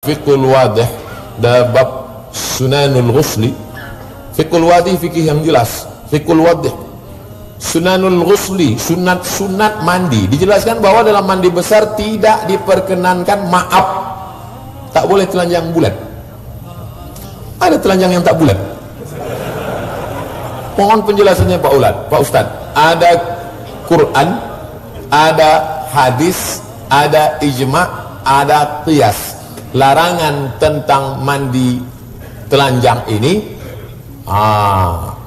Fiqhul wadih da bab sunanul ghusli. Fiqhul wadih fikih yang jelas. Fiqhul wadih sunanul ghusli, sunat mandi. Dijelaskan bahwa dalam mandi besar tidak diperkenankan maaf, tak boleh telanjang bulat. Ada telanjang yang tak bulat. Mohon penjelasannya Pak Ustadz. Ada Quran, ada hadis, ada ijma', ada qiyas. Larangan tentang mandi telanjang ini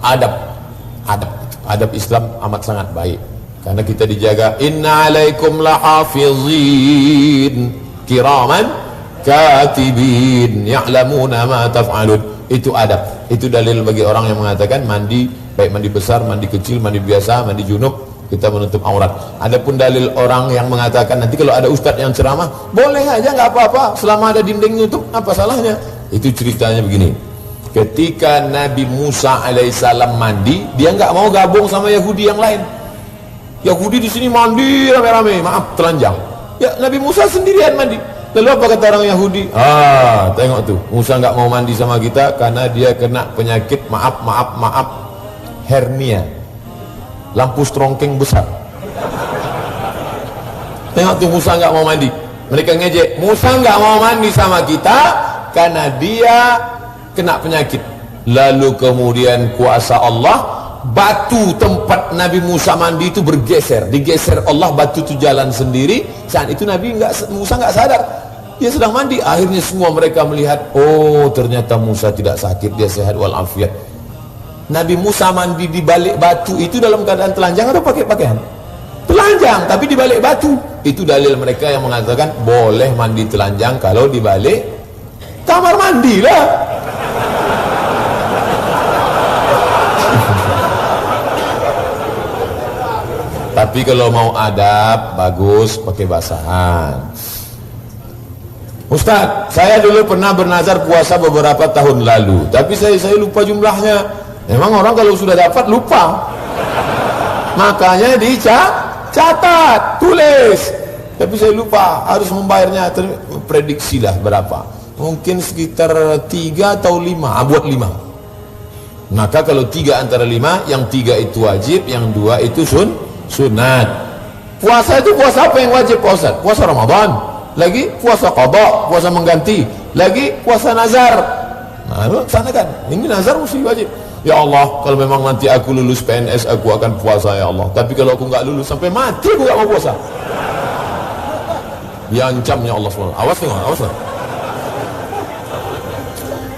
adab Islam amat sangat baik, karena kita dijaga. Inna alaikum lahafizin kiraman katibin ya'lamuna ma taf'alun. Itu adab, itu dalil bagi orang yang mengatakan mandi, baik mandi besar, mandi kecil, mandi biasa, mandi junub, kita menutup aurat. Adapun dalil orang yang mengatakan nanti kalau ada ustadz yang ceramah boleh aja, nggak apa-apa selama ada dinding nutup, apa salahnya? Itu ceritanya begini. Ketika Nabi Musa alaihissalam mandi, dia nggak mau gabung sama Yahudi yang lain. Yahudi di sini mandi rame-rame, maaf telanjang. Ya Nabi Musa sendirian mandi. Lalu apa kata orang Yahudi? Tengok tuh, Musa nggak mau mandi sama kita karena dia kena penyakit maaf hernia, lampu strongking besar. Tengok tuh, Musa nggak mau mandi. Mereka ngejek, Musa nggak mau mandi sama kita karena dia kena penyakit. Lalu kemudian kuasa Allah, batu tempat Nabi Musa mandi itu bergeser, digeser Allah, batu itu jalan sendiri. Saat itu Musa nggak sadar dia sedang mandi. Akhirnya semua mereka melihat, oh ternyata Musa tidak sakit, dia sehat walafiat. Nabi Musa mandi di balik batu itu dalam keadaan telanjang atau pakai pakaian? Telanjang, tapi di balik batu. Itu dalil mereka yang mengatakan boleh mandi telanjang kalau di balik kamar mandi lah. Tapi kalau mau adab, bagus pakai basahan. Ustadz, saya dulu pernah bernazar puasa beberapa tahun lalu, tapi saya lupa jumlahnya. Memang orang kalau sudah dapat lupa, makanya dicatat, tulis. Tapi saya lupa, harus membayarnya. Prediksilah berapa, mungkin sekitar 3 atau 5, buat 5. Maka kalau 3 antara 5, yang 3 itu wajib, yang 2 itu sunat. Puasa itu puasa apa yang wajib puasa? Puasa Ramadan, lagi puasa qada, puasa mengganti, lagi puasa nazar. Nah, sana kan, ini nazar mesti wajib. Ya Allah, kalau memang nanti aku lulus PNS, aku akan puasa ya Allah. Tapi kalau aku nggak lulus sampai mati, aku nggak mau puasa. Diancamnya Allah SWT. Awas nih, awas lah.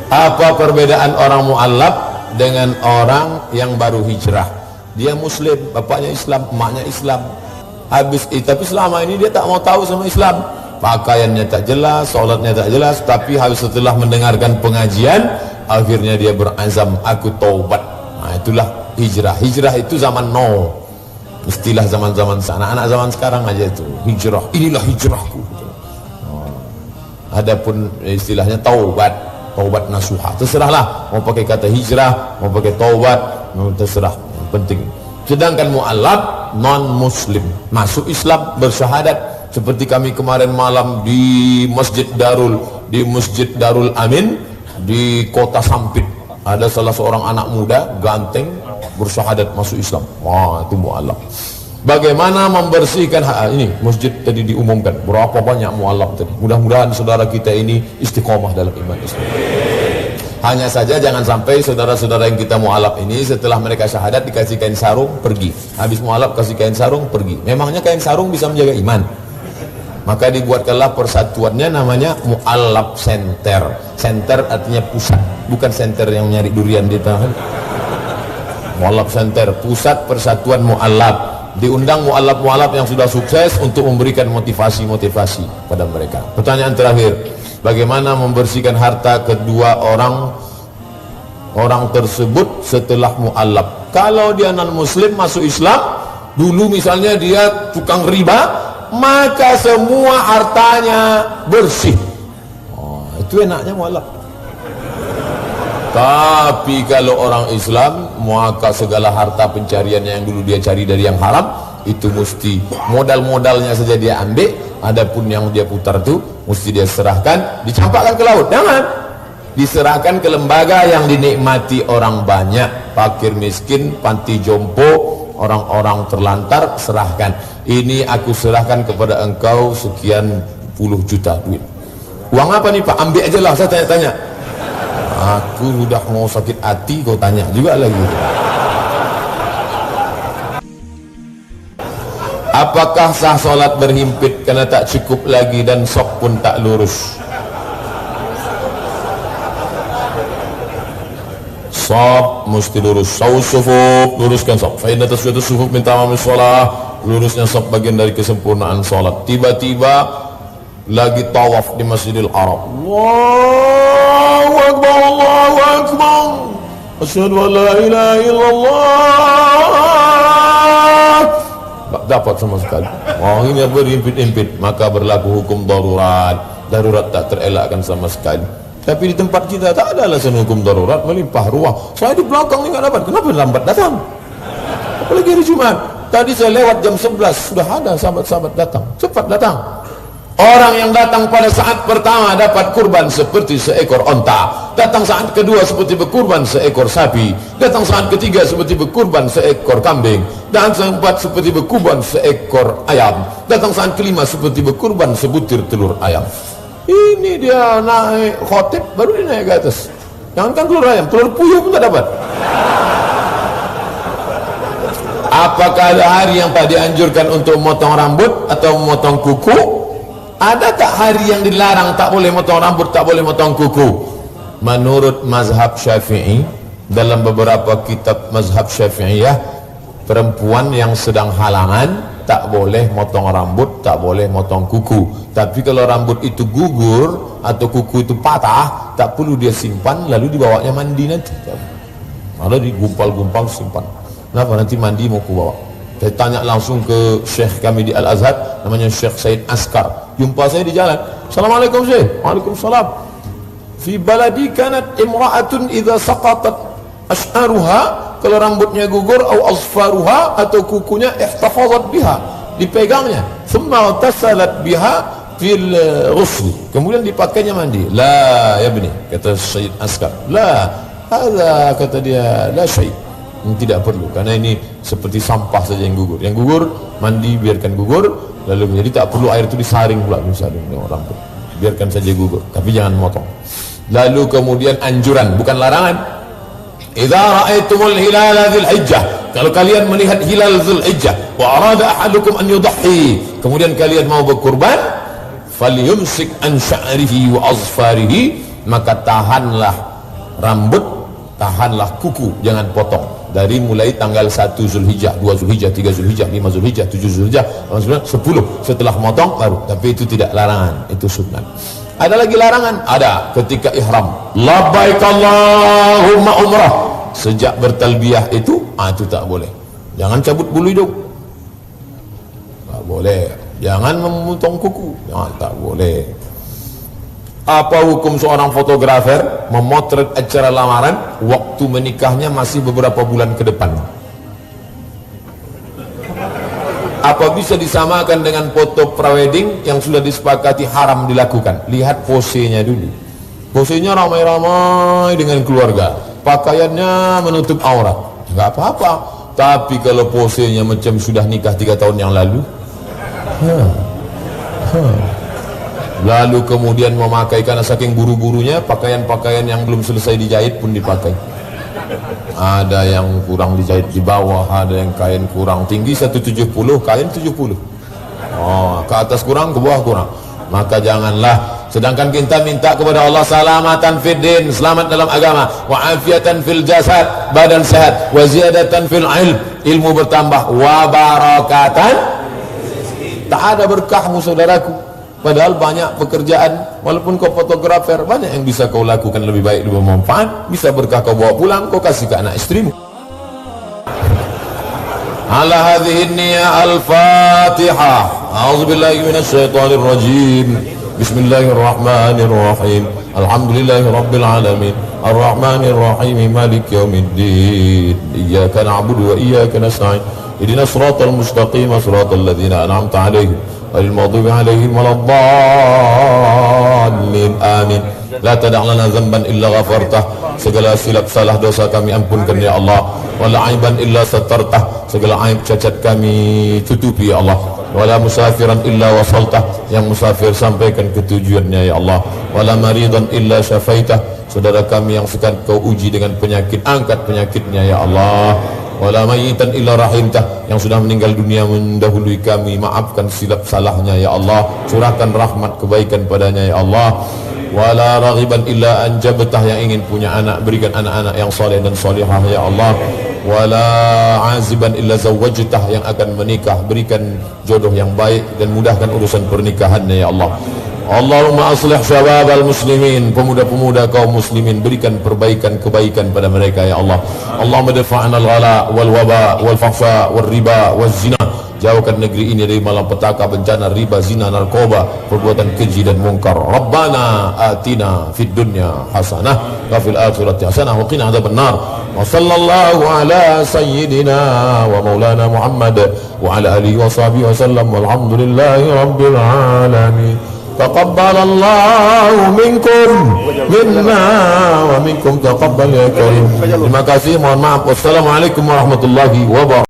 Apa perbedaan orang mu'allaf dengan orang yang baru hijrah? Dia muslim, bapaknya Islam, emaknya Islam. Tapi selama ini dia tak mau tahu sama Islam. Pakaiannya tak jelas, sholatnya tak jelas. Tapi habis setelah mendengarkan pengajian, akhirnya dia berazam, aku taubat. Nah, itulah hijrah. Hijrah itu zaman now, istilah zaman-zaman anak-anak zaman sekarang aja itu hijrah. Inilah hijrahku. Adapun istilahnya taubat nasuha, terserahlah mau pakai kata hijrah, mau pakai taubat, terserah, yang penting. Sedangkan mu'allaf non muslim masuk Islam, bersyahadat, seperti kami kemarin malam di Masjid Darul Amin di Kota Sampit, ada salah seorang anak muda ganteng bersyahadat masuk Islam. Wah, itu mu'allaf. Bagaimana membersihkan ini masjid tadi diumumkan berapa banyak mu'allaf tadi. Mudah-mudahan saudara kita ini istiqomah dalam iman Islam. Hanya saja jangan sampai saudara-saudara yang kita mu'allaf ini setelah mereka syahadat dikasih kain sarung pergi. Habis mu'allaf kasih kain sarung pergi. Memangnya kain sarung bisa menjaga iman? Maka dibuatkanlah persatuannya namanya mu'allaf center. Center artinya pusat, bukan center yang nyari durian di tangan. Mu'allaf center, pusat persatuan mu'allaf. Diundang mu'allaf yang sudah sukses untuk memberikan motivasi pada mereka. Pertanyaan terakhir, bagaimana membersihkan harta kedua orang tersebut setelah mu'allaf? Kalau dia non muslim masuk Islam, dulu misalnya dia tukang riba, maka semua hartanya bersih. Itu enaknya mu'allaf. Tapi kalau orang Islam, maka segala harta pencariannya yang dulu dia cari dari yang haram, itu mesti modal-modalnya saja dia ambil, adapun yang dia putar itu mesti dia serahkan, dicampakkan ke laut. Jangan diserahkan ke lembaga yang dinikmati orang banyak, fakir miskin, panti jompo, orang-orang terlantar, serahkan. Ini aku serahkan kepada engkau sekian puluh juta duit. Uang apa nih Pak? Ambil aja lah, saya tanya-tanya. Aku sudah mau sakit hati, kau tanya juga lagi. Apakah sah solat berhimpit karena tak cukup lagi dan sok pun tak lurus? Sok mesti lurus. Sufuf, luruskan sok. Fa inna taswiyatu sufuf min tamamis shalah. Lurusnya sok bagian dari kesempurnaan solat. Tiba-tiba lagi tawaf di Masjidil Haram. Allahu Akbar, Allahu Akbar. Asyhadu an la ilaha illallah. Tak dapat sama sekali. Ini berimpit-impit, maka berlaku hukum darurat. Darurat tak terelakkan sama sekali. Tapi di tempat kita tak ada alasan hukum darurat, melimpah ruah. Saya di belakang ni tak dapat. Kenapa lambat datang? Apalagi hari Jumat. Tadi saya lewat jam 11, sudah ada sahabat-sahabat datang. Cepat datang. Orang yang datang pada saat pertama dapat kurban seperti seekor onta, datang saat kedua seperti berkurban seekor sapi, datang saat ketiga seperti berkurban seekor kambing, dan saat keempat seperti berkurban seekor ayam, datang saat kelima seperti berkurban sebutir telur ayam. Ini dia naik khotib, baru dia naik ke atas. Jangankan telur ayam, telur puyuh pun tak dapat. Apakah ada hari yang tak dianjurkan untuk memotong rambut atau memotong kuku? Ada tak hari yang dilarang tak boleh motong rambut, tak boleh motong kuku? Menurut mazhab Syafi'i, dalam beberapa kitab mazhab Syafi'iyah, perempuan yang sedang halangan tak boleh motong rambut, tak boleh motong kuku. Tapi kalau rambut itu gugur atau kuku itu patah, tak perlu dia simpan lalu dibawanya mandi nanti. Ada digumpal-gumpal simpan. Kenapa nanti mandi mau ku bawa? Saya tanya langsung ke Syekh kami di Al-Azhar, namanya Syekh Said Askar. Jumpa saya di jalan. Assalamualaikum Syekh. Waalaikumsalam. Fi baladi kanat imra'atun idza saqatat ash'aruha, kalau rambutnya gugur, atau asfaruha, atau kukunya, ihtafazat biha, dipegangnya, thumma tasalat biha fil ghusl, kemudian dipakainya mandi. La ya bni, kata Said Askar, la hadza, kata dia, la syai', tidak perlu, karena ini seperti sampah saja yang gugur. Yang gugur mandi, biarkan gugur, lalu jadi tak perlu air itu disaring pula, disaring rambut, biarkan saja gugur, tapi jangan motong. Lalu kemudian anjuran, bukan larangan. Idza ra'aitumul hilala dzul hijjah, kalau kalian melihat hilal dzul hijjah, wa arada ahadukum an yudhi, kemudian kalian mau berkurban, falyumsik an sya'rihi wa azfarihi, maka tahanlah rambut, tahanlah kuku, jangan potong. Dari mulai tanggal 1 Zulhijjah, 2 Zulhijjah, 3 Zulhijjah, 5 Zulhijjah, 7 Zulhijjah, 10, setelah motong baru. Tapi itu tidak larangan, itu sunnah. Ada lagi larangan? Ada, ketika ihram, labbaik Allahumma umrah, sejak bertalbiyah itu tak boleh. Jangan cabut bulu hidung, tak boleh. Jangan memotong kuku, tak boleh. Apa hukum seorang fotografer memotret acara lamaran waktu menikahnya masih beberapa bulan ke depan? Apa bisa disamakan dengan foto prawedding yang sudah disepakati haram dilakukan? Lihat posenya dulu. Posenya ramai-ramai dengan keluarga, pakaiannya menutup aurat, nggak apa-apa. Tapi kalau posenya macam sudah nikah 3 tahun yang lalu, lalu kemudian memakai, karena saking buru-burunya, pakaian-pakaian yang belum selesai dijahit pun dipakai. Ada yang kurang dijahit di bawah, ada yang kain kurang tinggi 170, kain 70, ke atas kurang, ke bawah kurang. Maka janganlah. Sedangkan kita minta kepada Allah salamatan fid din, selamat dalam agama, wa afiatan fil jasad, badan sehat, wa ziyadatan fil ilmu bertambah, wa barakatan, tak ada berkahmu saudaraku. Padahal banyak pekerjaan, walaupun kau fotografer, banyak yang bisa kau lakukan lebih baik, lebih bermanfaat, bisa berkah kau bawa pulang, kau kasih ke anak istrimu. Ala hadhihi niyyah al-Fatihah. A'udzubillahi minasyaitonir rajim. Bismillahirrahmanirrahim. Alhamdulillahi rabbil alamin. Ar-Rahmanir Rahim, Maliki Yaumiddin. Iyyaka na'budu wa iyyaka nasta'in. Ihdinas siratal mustaqim, siratal ladzina an'amta 'alaihim ghairil maghdubi 'alaihim waladdallin. Amin. La tada' lana dzamban illa ghafartah. Segala silap salah dosa kami ampunkan ya Allah. Wala aiban illa satartah. Segala aib cacat kami tutupi ya Allah. Wala musafiran illa wasaltah. Yang musafir sampaikan ke tujuannya ya Allah. Wala maridan illa syafaitah. Saudara kami yang sedang kau uji dengan penyakit, angkat penyakitnya ya Allah. Wala mayitan illa rahimtah. Yang sudah meninggal dunia mendahului kami, maafkan silap salahnya ya Allah. Curahkan rahmat kebaikan padanya ya Allah. Wala raghiban illa anjabtah. Yang ingin punya anak, berikan anak-anak yang soleh dan solihah ya Allah. Wala aziban illa zawwajtah. Yang akan menikah, berikan jodoh yang baik dan mudahkan urusan pernikahannya ya Allah. Allahumma aslih syababal muslimin, pemuda-pemuda kaum muslimin, berikan perbaikan kebaikan pada mereka ya Allah. Allahumma dafa'na al-ghala wal waba wal fahsya wal riba wal zina. Jauhkan negeri ini dari malapetaka, bencana, riba, zina, narkoba, perbuatan keji dan mungkar. Rabbana atina fid dunya hasanah wa fil akhirati hasanah wa qina adzabannar. Wa sallallahu ala sayyidina wa maulana Muhammad wa ala alihi wa sahbihi wa sallam. Walhamdulillahi rabbil alamin. Taqabbalallahu minkum minna wa minkum taqabbal ya karim. Terima kasih, mohon maaf. Wassalamualaikum warahmatullahi wabarakatuh.